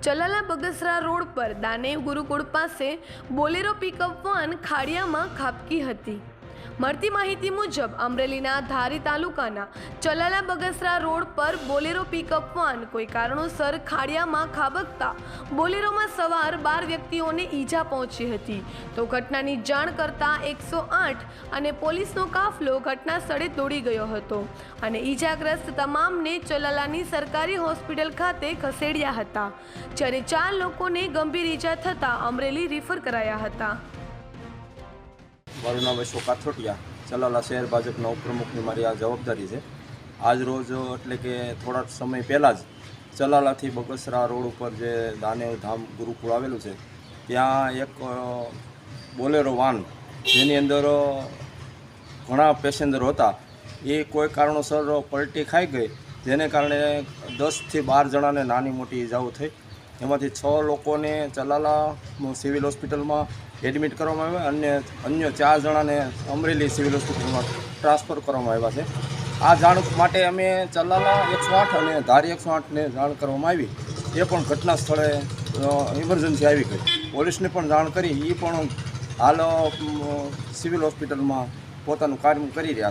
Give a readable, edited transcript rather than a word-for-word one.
Chalala Bagasara road પર દાનેવ ગુરુકુળ પાસે Bolero pickup van ખાડિયામાં ખાબકી હતી। મળતી માહિતી મુજબ અમરેલીના ધારી તાલુકાના ચલાલા બગસરા રોડ પર બોલેરો પિકઅપ વાન કોઈ કારણોસર ખાડિયામાં ખાબકતા બોલેરોમાં સવાર 12 વ્યક્તિઓને ઈજા પહોંચી હતી। તો ઘટનાની જાણ કરતા 108 અને પોલીસનો કાફલો ઘટના સ્થળે દોડી ગયો હતો અને ઈજાગ્રસ્ત તમામને ચલાલાની સરકારી હોસ્પિટલ ખાતે ખસેડ્યા હતા, જ્યારે 4 લોકોને ગંભીર ઈજા થતા અમરેલી રિફર કરાયા હતા। મારું નામ અશોક કાથોટિયા, ચલાલા શહેર ભાજપના ઉપપ્રમુખની મારી આ જવાબદારી છે। આજ રોજ એટલે કે થોડા સમય પહેલાં જ ચલાલાથી બગસરા રોડ ઉપર જે દાનેવ ધામ ગુરુકુળ આવેલું છે ત્યાં એક બોલેરો વાન જેની અંદર ઘણા પેસેન્જરો હતા એ કોઈ કારણોસર પલટી ખાઈ ગઈ, જેને કારણે 10 થી 12 જણાને નાની મોટી ઈજાઓ થઈ। એમાંથી 6 લોકોને ચલાલા સિવિલ હોસ્પિટલમાં એડમિટ કરવામાં આવ્યા અને અન્ય 4 જણાને અમરેલી સિવિલ હોસ્પિટલમાં ટ્રાન્સફર કરવામાં આવ્યા છે। આ જાણ માટે અમે ચલાલા 108 અને ધારી 108ને જાણ કરવામાં આવી, એ પણ ઘટના સ્થળે ઇમરજન્સી આવી ગઈ। પોલીસને પણ જાણ કરી, એ પણ હાલ સિવિલ હોસ્પિટલમાં પોતાનું કાર્ય કરી રહ્યા છે।